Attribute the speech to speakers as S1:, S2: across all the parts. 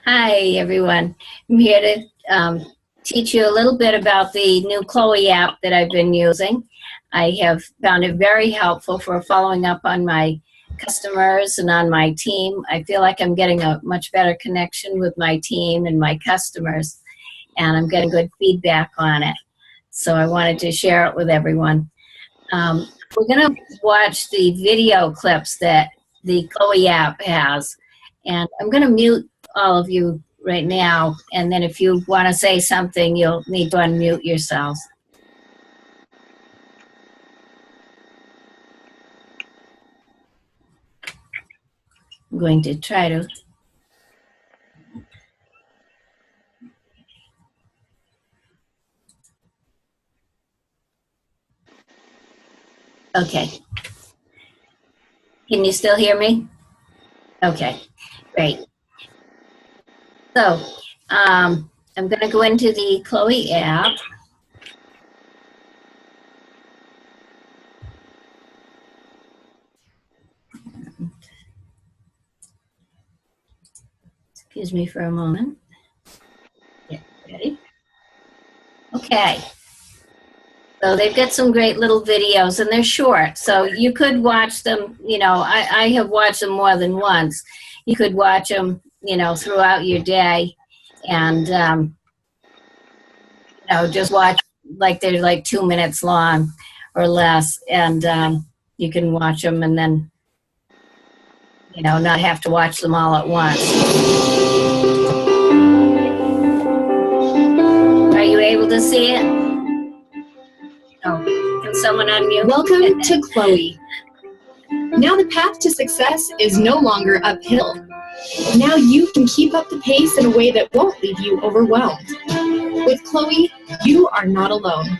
S1: Hi, everyone. I'm here to teach you a little bit about the new Chloe app that I've been using. I have found it very helpful for following up on my customers and on my team. I feel like I'm getting a much better connection with my team and my customers, and I'm getting good feedback on it. So I wanted to share it with everyone. We're going to watch the video clips that the Chloe app has, and I'm going to mute all of you right now, and then if you want to say something, you'll need to unmute yourselves. I'm going to try to. Okay. Can you still hear me? Okay, great. So I'm going to go into the Chloe app. Excuse me for a moment. Get ready. Okay. So they've got some great little videos, and they're short, so you could watch them. You know, I have watched them more than once. You could watch them, you know, throughout your day, and you know, just watch, like, they're like 2 minutes long or less, and you can watch them and then, you know, not have to watch them all at once. Are you able to see it? Oh, can someone unmute?
S2: Welcome to Chloe. Now the path to success is no longer uphill. Now you can keep up the pace in a way that won't leave you overwhelmed. With Chloe, you are not alone.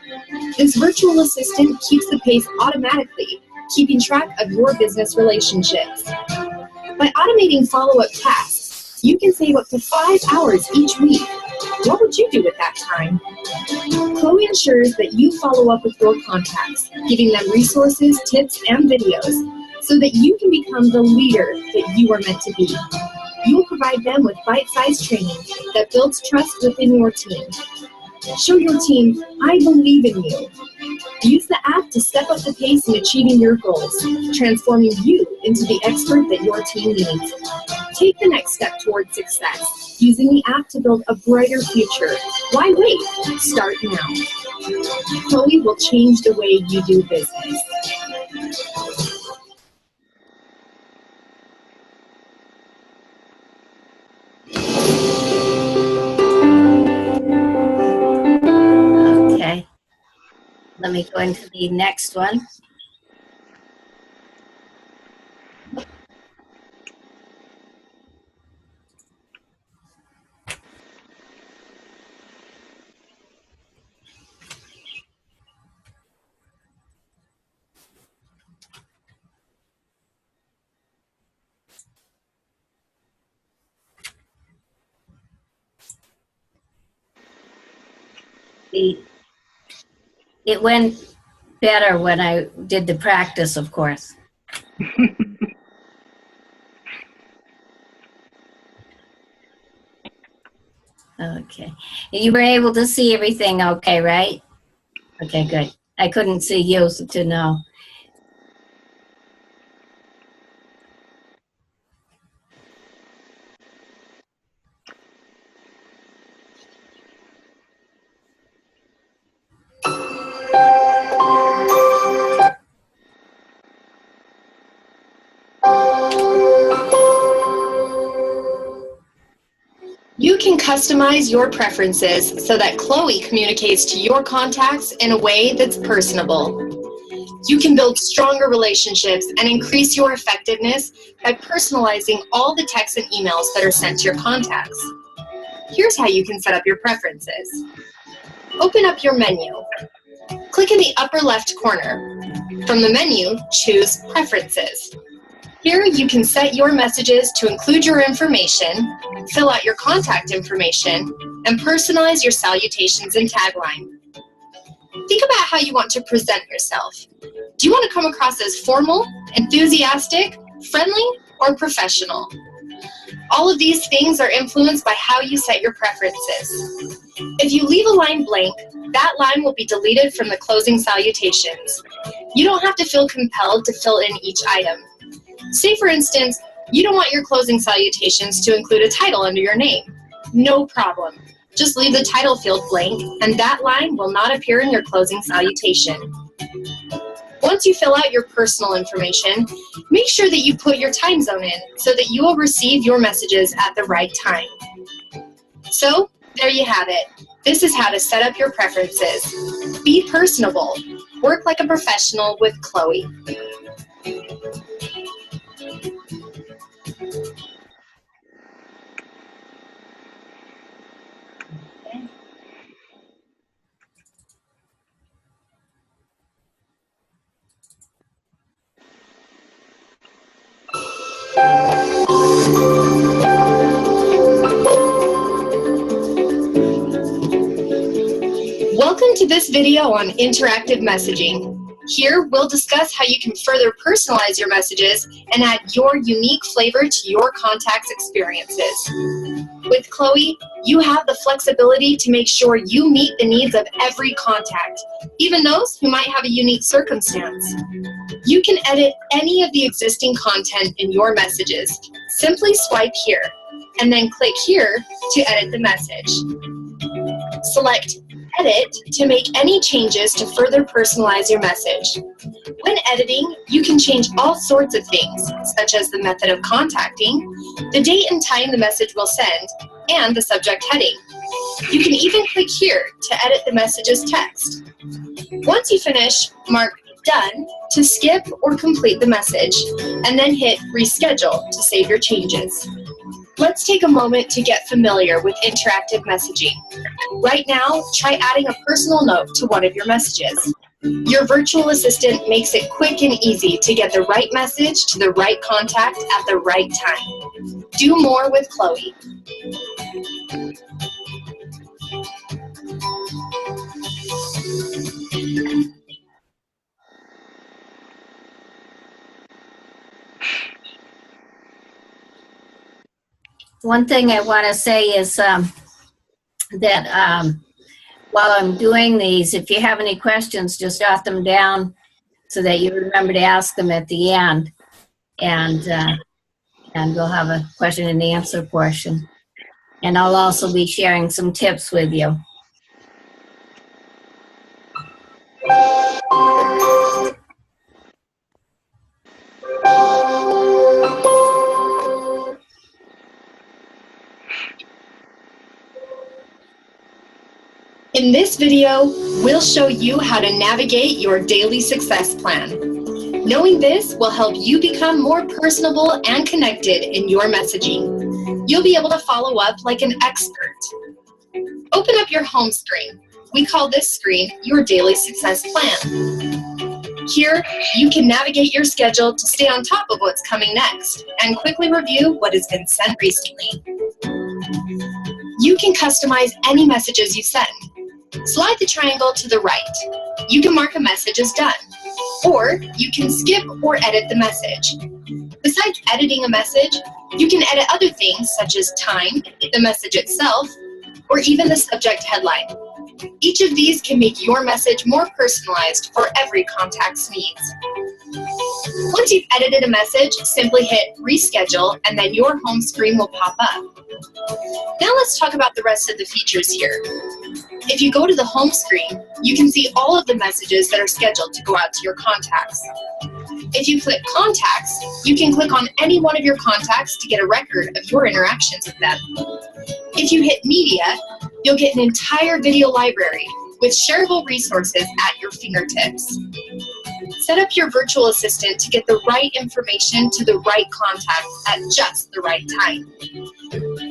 S2: This virtual assistant keeps the pace automatically, keeping track of your business relationships. By automating follow-up tasks, you can save up to 5 hours each week. What would you do with that time? Chloe ensures that you follow up with your contacts, giving them resources, tips, and videos, so that you can become the leader that you are meant to be. You will provide them with bite-sized training that builds trust within your team. Show your team, I believe in you. Use the app to step up the pace in achieving your goals, transforming you into the expert that your team needs. Take the next step towards success, using the app to build a brighter future. Why wait? Start now. Chloe will change the way you do business.
S1: Okay. Let me go into the next one. It went better when I did the practice, of course. Okay. You were able to see everything okay, right? Okay, good. I couldn't see you to know.
S2: You can customize your preferences so that Chloe communicates to your contacts in a way that's personable. You can build stronger relationships and increase your effectiveness by personalizing all the texts and emails that are sent to your contacts. Here's how you can set up your preferences. Open up your menu. Click in the upper left corner. From the menu, choose Preferences. Here you can set your messages to include your information, fill out your contact information, and personalize your salutations and tagline. Think about how you want to present yourself. Do you want to come across as formal, enthusiastic, friendly, or professional? All of these things are influenced by how you set your preferences. If you leave a line blank, that line will be deleted from the closing salutations. You don't have to feel compelled to fill in each item. Say, for instance, you don't want your closing salutations to include a title under your name. No problem. Just leave the title field blank, and that line will not appear in your closing salutation. Once you fill out your personal information, make sure that you put your time zone in so that you will receive your messages at the right time. So, there you have it. This is how to set up your preferences. Be personable. Work like a professional with Chloe. Welcome to this video on interactive messaging. Here, we'll discuss how you can further personalize your messages and add your unique flavor to your contacts' experiences. With Chloe, you have the flexibility to make sure you meet the needs of every contact, even those who might have a unique circumstance. You can edit any of the existing content in your messages. Simply swipe here, and then click here to edit the message. Select Edit to make any changes to further personalize your message. When editing, you can change all sorts of things, such as the method of contacting, the date and time the message will send, and the subject heading. You can even click here to edit the message's text. Once you finish, mark Done to skip or complete the message, and then hit Reschedule to save your changes. Let's take a moment to get familiar with interactive messaging. Right now, try adding a personal note to one of your messages. Your virtual assistant makes it quick and easy to get the right message to the right contact at the right time. Do more with Chloe.
S1: One thing I want to say is that while I'm doing these, if you have any questions, just jot them down so that you remember to ask them at the end. And we'll have a question and answer portion. And I'll also be sharing some tips with you.
S2: In this video, we'll show you how to navigate your daily success plan. Knowing this will help you become more personable and connected in your messaging. You'll be able to follow up like an expert. Open up your home screen. We call this screen your daily success plan. Here, you can navigate your schedule to stay on top of what's coming next and quickly review what has been sent recently. You can customize any messages you send. Slide the triangle to the right. You can mark a message as done, or you can skip or edit the message. Besides editing a message, you can edit other things such as time, the message itself, or even the subject headline. Each of these can make your message more personalized for every contact's needs. Once you've edited a message, simply hit Reschedule and then your home screen will pop up. Now let's talk about the rest of the features here. If you go to the home screen, you can see all of the messages that are scheduled to go out to your contacts. If you click Contacts, you can click on any one of your contacts to get a record of your interactions with them. If you hit Media, you'll get an entire video library with shareable resources at your fingertips. Set up your virtual assistant to get the right information to the right contact at just the right time.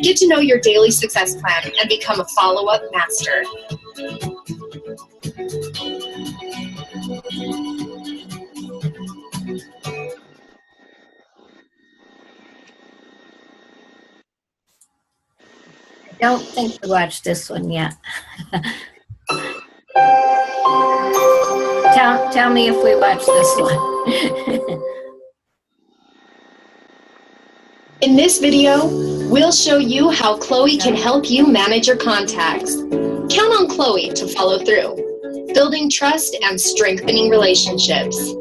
S2: Get to know your daily success plan and become a follow-up master.
S1: I don't think we watched this one yet. Tell me if we watched this one.
S2: In this video, We'll show you how Chloe can help you manage your contacts. Count on Chloe to follow through, building trust and strengthening relationships.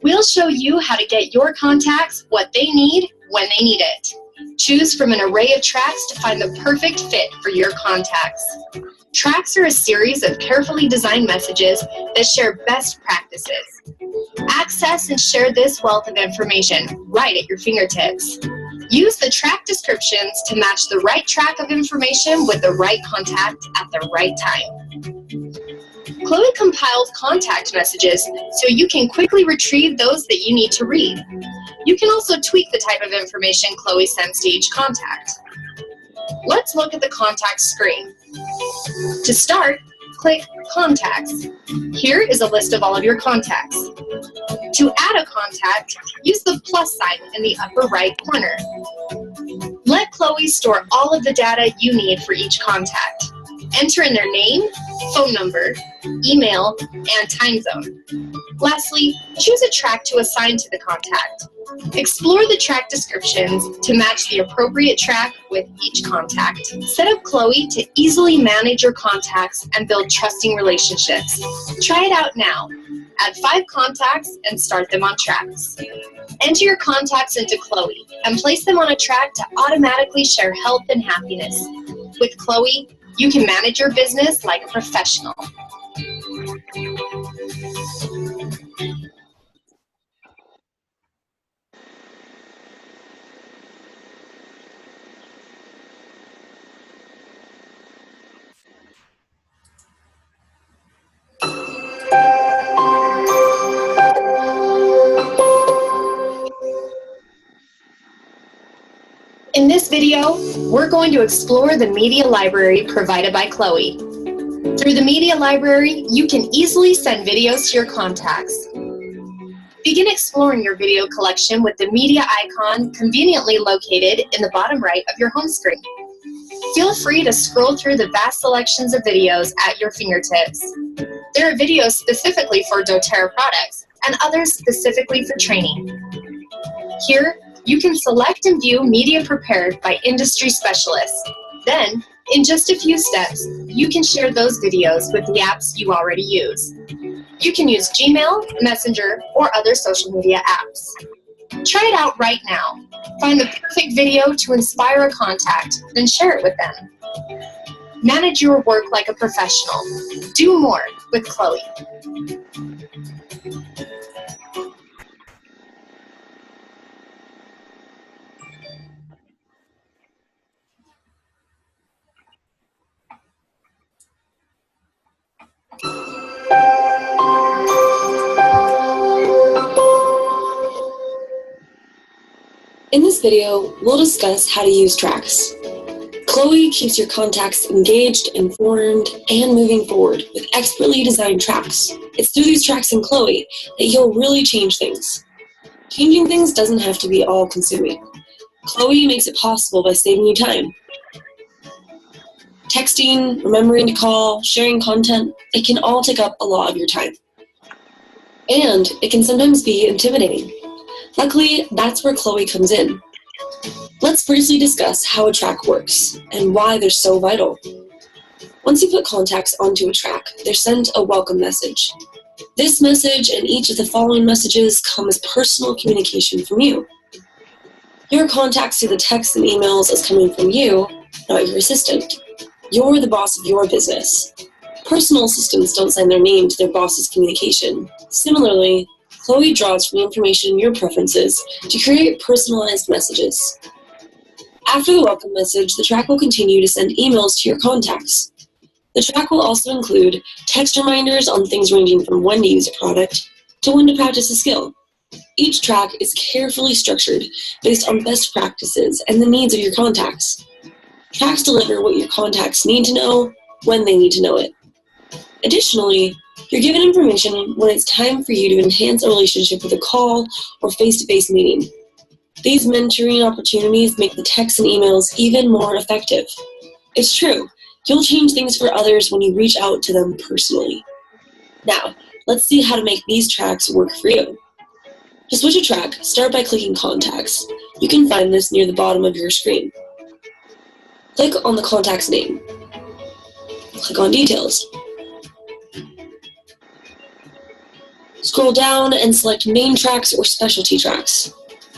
S2: We'll show you how to get your contacts what they need when they need it. Choose from an array of tracks to find the perfect fit for your contacts. Tracks are a series of carefully designed messages that share best practices. Access and share this wealth of information right at your fingertips. Use the track descriptions to match the right track of information with the right contact at the right time. Chloe compiles contact messages so you can quickly retrieve those that you need to read. You can also tweak the type of information Chloe sends to each contact. Let's look at the contact screen. To start, click Contacts. Here is a list of all of your contacts. To add a contact, use the plus sign in the upper right corner. Let Chloe store all of the data you need for each contact. Enter in their name, phone number, email, and time zone. Lastly, choose a track to assign to the contact. Explore the track descriptions to match the appropriate track with each contact. Set up Chloe to easily manage your contacts and build trusting relationships. Try it out now. Add 5 contacts and start them on tracks. Enter your contacts into Chloe and place them on a track to automatically share health and happiness. With Chloe, you can manage your business like a professional. In this video, we're going to explore the media library provided by Chloe. Through the media library, you can easily send videos to your contacts. Begin exploring your video collection with the media icon conveniently located in the bottom right of your home screen. Feel free to scroll through the vast selections of videos at your fingertips. There are videos specifically for doTERRA products and others specifically for training. Here, you can select and view media prepared by industry specialists. Then, in just a few steps, you can share those videos with the apps you already use. You can use Gmail, Messenger, or other social media apps. Try it out right now. Find the perfect video to inspire a contact, then share it with them. Manage your work like a professional. Do more with Chloe.
S3: In this video, we'll discuss how to use tracks. Chloe keeps your contacts engaged, informed, and moving forward with expertly designed tracks. It's through these tracks in Chloe that you'll really change things. Changing things doesn't have to be all-consuming. Chloe makes it possible by saving you time. Texting, remembering to call, sharing content, it can all take up a lot of your time. And it can sometimes be intimidating. Luckily, that's where Chloe comes in. Let's briefly discuss how a track works and why they're so vital. Once you put contacts onto a track, they're sent a welcome message. This message and each of the following messages come as personal communication from you. Your contacts see the texts and emails as coming from you, not your assistant. You're the boss of your business. Personal assistants don't sign their name to their boss's communication. Similarly, Chloe draws from the information in your preferences to create personalized messages. After the welcome message, the track will continue to send emails to your contacts. The track will also include text reminders on things ranging from when to use a product to when to practice a skill. Each track is carefully structured based on best practices and the needs of your contacts. Tracks deliver what your contacts need to know when they need to know it. Additionally, you're given information when it's time for you to enhance a relationship with a call or face-to-face meeting. These mentoring opportunities make the texts and emails even more effective. It's true, you'll change things for others when you reach out to them personally. Now, let's see how to make these tracks work for you. To switch a track, start by clicking Contacts. You can find this near the bottom of your screen. click on the contact's name. Click on Details. Scroll down and select Main Tracks or Specialty Tracks.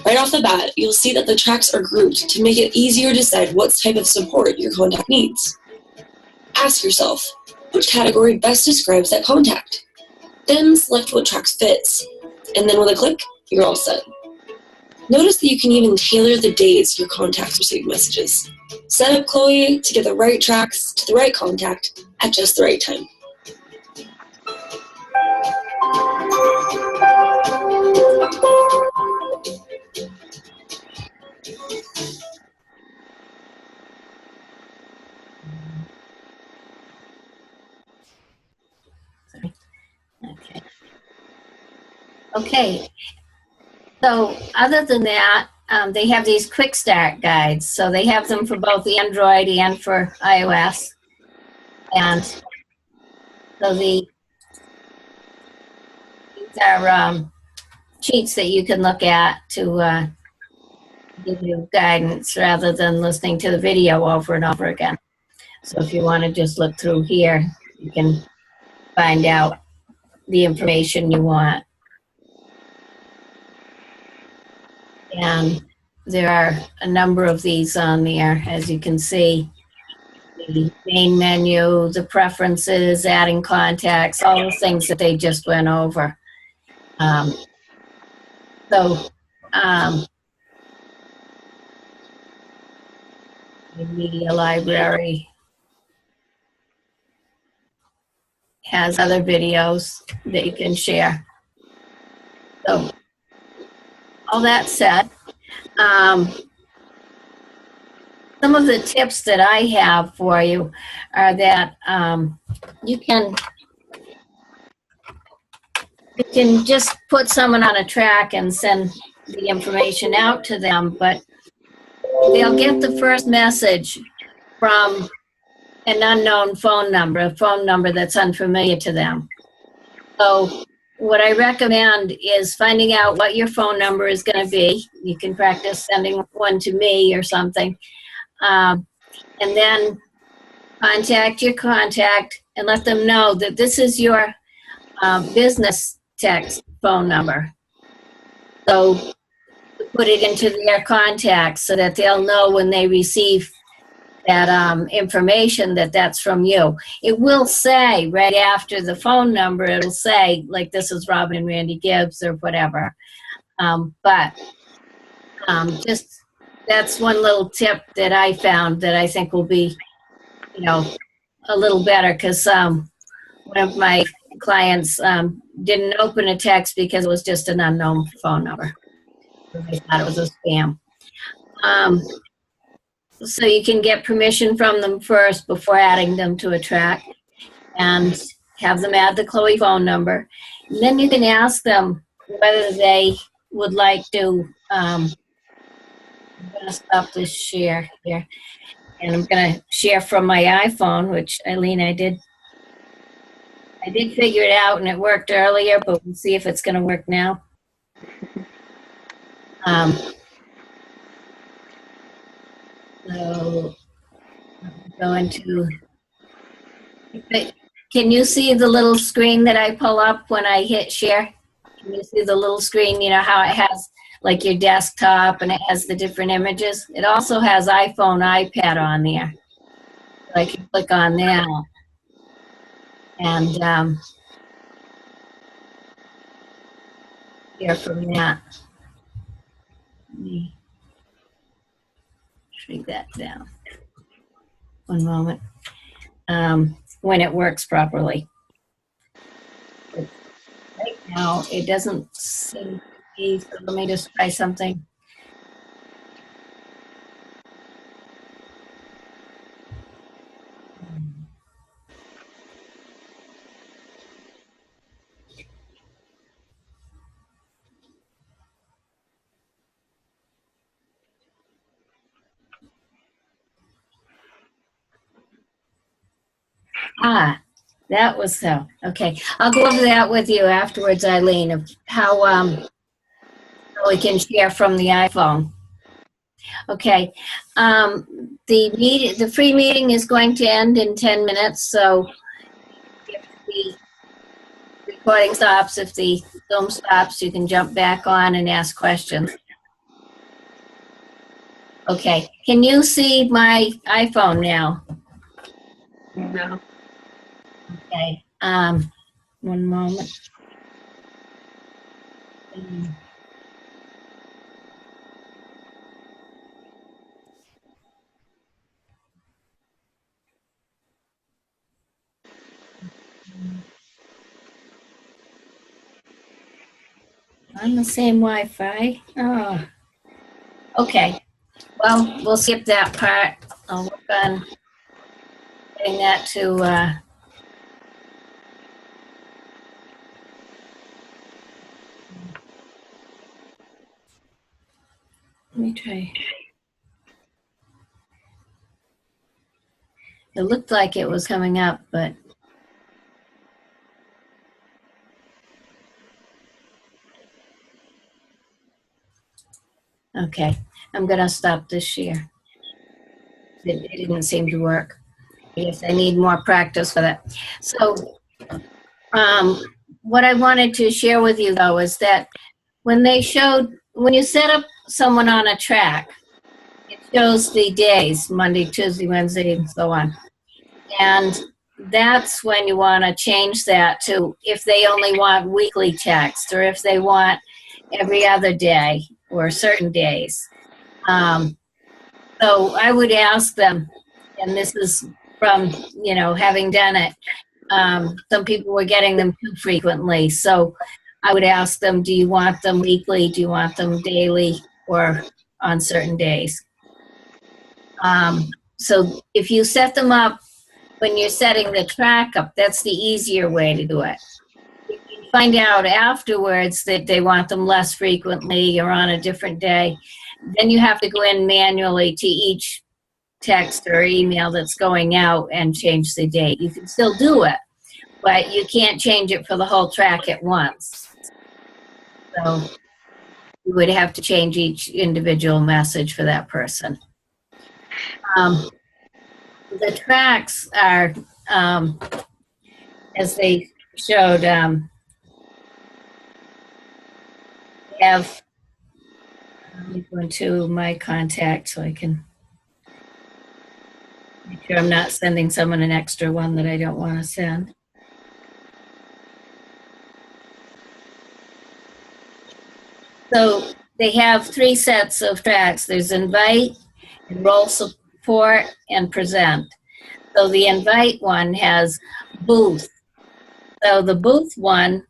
S3: Right off the bat, you'll see that the tracks are grouped to make it easier to decide what type of support your contact needs. Ask yourself, which category best describes that contact? Then select what track fits, and then with a click, you're all set. Notice that you can even tailor the days your contacts receive messages. Set up Chloe to get the right tracks to the right contact at just the right time.
S1: Okay. Okay. So other than that, they have these quick start guides. So they have them for both Android and for iOS. And so these are sheets that you can look at to give you guidance rather than listening to the video over and over again. So if you want to just look through here, you can find out the information you want. And there are a number of these on there, as you can see. The main menu, the preferences, adding contacts, all the things that they just went over. The media library has other videos that you can share. So, all that said, some of the tips that I have for you are that you can just put someone on a track and send the information out to them, but they'll get the first message from an unknown phone number, a phone number that's unfamiliar to them. So what I recommend is finding out what your phone number is going to be. You can practice sending one to me or something. And then contact your contact and let them know that this is your business text phone number. So put it into their contacts so that they'll know when they receive that information that that's from you. It will say right after the phone number, it'll say like this is Robin and Randy Gibbs or whatever. Just that's one little tip that I found that I think will be, a little better, because one of my clients didn't open a text because it was just an unknown phone number. They thought it was a spam. So you can get permission from them first before adding them to a track and have them add the Chloe phone number. And then you can ask them whether they would like to, I'm going to stop this share here. And I'm going to share from my iPhone, which, Eileen, I did figure it out and it worked earlier, but we'll see if it's going to work now. So I'm going to, can you see the little screen that I pull up when I hit share? Can you see the little screen, how it has like your desktop and it has the different images? It also has iPhone, iPad on there. So I can click on that. And hear from that. Let me shrink that down. One moment. When it works properly. But right now, it doesn't seem to be, so let me just try something. That was so. Okay, I'll go over that with you afterwards, Eileen, of how we can share from the iPhone. Okay. The free meeting is going to end in 10 minutes, so if the recording stops, if the Zoom stops, you can jump back on and ask questions. Okay. Can you see my iPhone now?
S2: No.
S1: Okay. One moment. On the same Wi-Fi. Oh. Okay. Well, we'll skip that part. I'll work on getting that to, let me try. It looked like it was coming up, but. Okay, I'm gonna stop this share. It didn't seem to work. I guess I need more practice for that. So, what I wanted to share with you though is that when you set up someone on a track, it shows the days, Monday, Tuesday, Wednesday, and so on. And that's when you want to change that to if they only want weekly text or if they want every other day or certain days. So I would ask them, and this is from, having done it, some people were getting them too frequently. So I would ask them, do you want them weekly? Do you want them daily or on certain days? So if you set them up when you're setting the track up, that's the easier way to do it. If you find out afterwards that they want them less frequently or on a different day, then you have to go in manually to each text or email that's going out and change the date. You can still do it, but you can't change it for the whole track at once. So you would have to change each individual message for that person. The tracks are, as they showed, have, let me go into my contact so I can make sure I'm not sending someone an extra one that I don't want to send. So they have 3 sets of tracks. There's invite, enroll, support, and present. So the invite one has booth. So the booth one,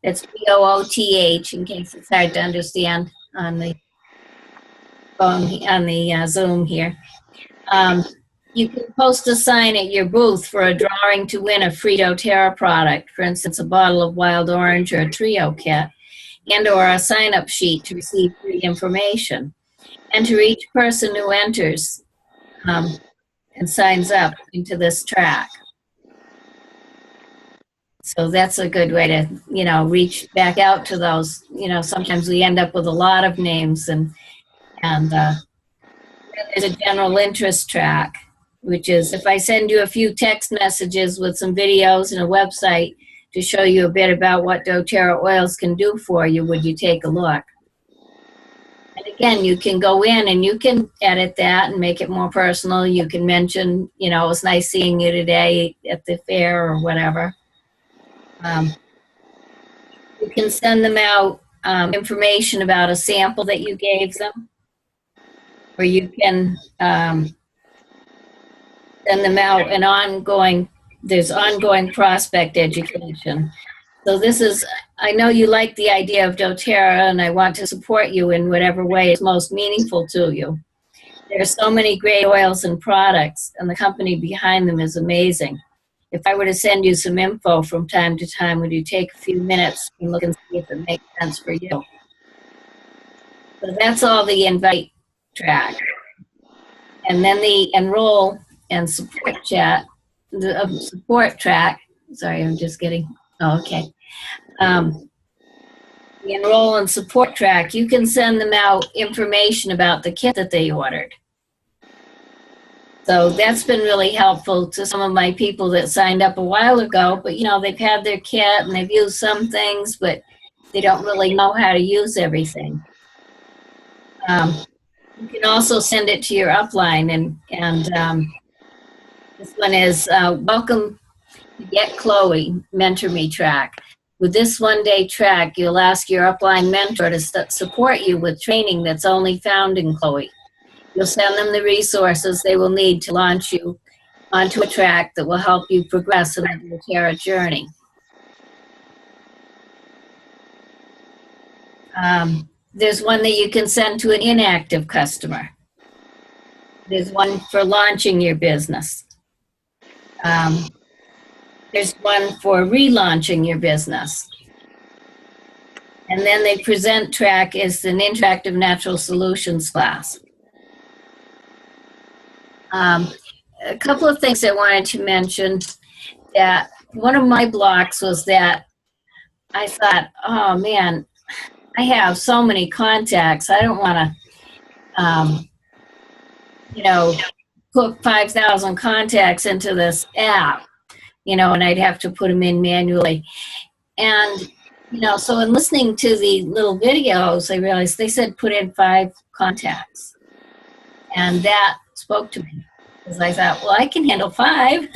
S1: that's BOOTH, in case it's hard to understand on the phone, on the Zoom here. You can post a sign at your booth for a drawing to win a free doTERRA product, for instance, a bottle of wild orange or a trio kit, and or a sign-up sheet to receive free information. Enter each person who enters and signs up into this track. So that's a good way to, reach back out to those. Sometimes we end up with a lot of names, and there's a general interest track, which is if I send you a few text messages with some videos and a website to show you a bit about what doTERRA oils can do for you, would you take a look? And again, you can go in and you can edit that and make it more personal. You can mention, it was nice seeing you today at the fair or whatever. You can send them out information about a sample that you gave them, or you can send them out there's ongoing prospect education. So this is, I know you like the idea of doTERRA, and I want to support you in whatever way is most meaningful to you. There are so many great oils and products, and the company behind them is amazing. If I were to send you some info from time to time, would you take a few minutes and look and see if it makes sense for you? So that's all the invite track. And then the enroll and support chat, the support track, sorry, I'm just getting, oh, okay. the enroll and support track, you can send them out information about the kit that they ordered. So that's been really helpful to some of my people that signed up a while ago, but you know, they've had their kit and they've used some things, but they don't really know how to use everything. You can also send it to your upline, and this one is welcome to Get Chloe, Mentor Me track. With this one-day track, you'll ask your upline mentor to support you with training that's only found in Chloe. You'll send them the resources they will need to launch you onto a track that will help you progress in the doTERRA journey. There's one that you can send to an inactive customer. There's one for launching your business. There's one for relaunching your business. And then the present track is an interactive natural solutions class. A couple of things I wanted to mention. That one of my blocks was that I thought, oh man, I have so many contacts. I don't want to, you know, put 5,000 contacts into this app, you know, and I'd have to put them in manually. And, you know, so in listening to the little videos, I realized they said put in 5 contacts. And that spoke to me because I thought, well, I can handle 5.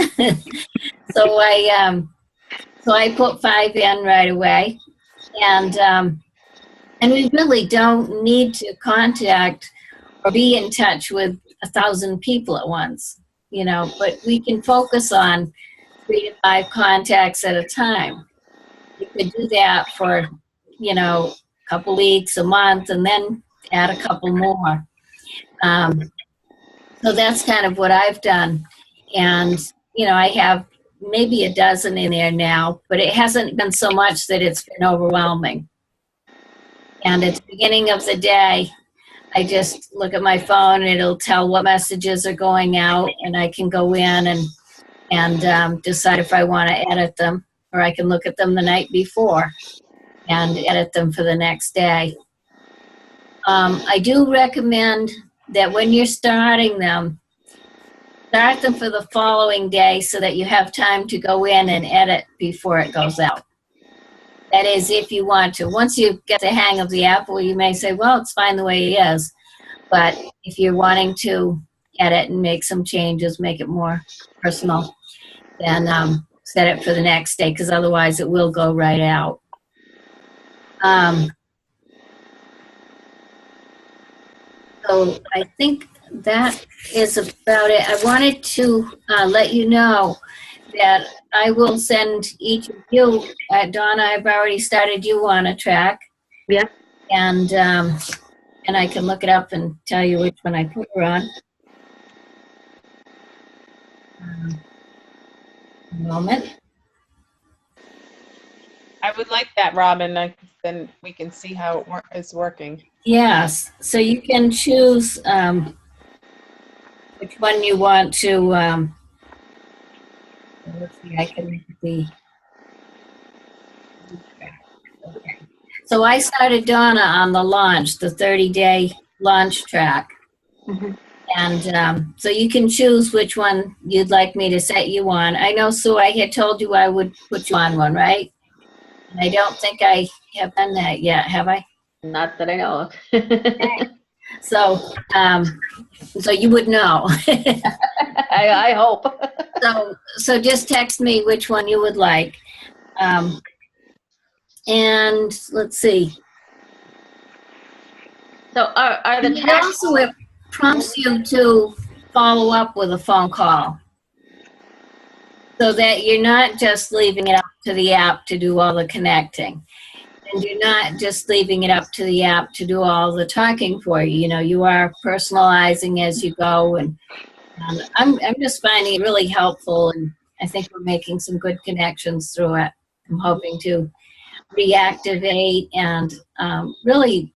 S1: So I put 5 in right away. And we really don't need to contact or be in touch with 1,000 people at once, you know, but we can focus on 3 to 5 contacts at a time. You could do that for, you know, a couple weeks, a month, and then add a couple more. So that's kind of what I've done. And, you know, I have maybe a dozen in there now, but it hasn't been so much that it's been overwhelming. And at the beginning of the day, I just look at my phone and it'll tell what messages are going out, and I can go in and decide if I want to edit them, or I can look at them the night before and edit them for the next day. I do recommend that when you're starting them, start them for the following day so that you have time to go in and edit before it goes out. That is, if you want to. Once you get the hang of the app, well, you may say, well, it's fine the way it is. But if you're wanting to edit and make some changes, make it more personal, then set it for the next day, because otherwise it will go right out. So I think that is about it. I wanted to let you know that I will send each of you, Donna, I've already started you on a track.
S4: Yeah.
S1: And I can look it up and tell you which one I put her on. A moment.
S4: I would like that, Robin. Then we can see how it is working.
S1: Yes. So you can choose which one you want to. Let's see. I can make the. Okay. So I started Donna on the launch, the 30-day launch track.
S4: Mm-hmm.
S1: And so you can choose which one you'd like me to set you on. I know, Sue, I had told you I would put you on one, right? And I don't think I have done that yet, have I?
S5: Not that I know of.
S1: So, so you would know.
S5: I hope.
S1: So just text me which one you would like. And let's see.
S5: So are the
S1: And
S5: tracks
S1: also, it prompts you to follow up with a phone call, so that you're not just leaving it up to the app to do all the connecting, and you're not just leaving it up to the app to do all the talking for you. You know, you are personalizing as you go, and I'm just finding it really helpful, and I think we're making some good connections through it. I'm hoping to reactivate and really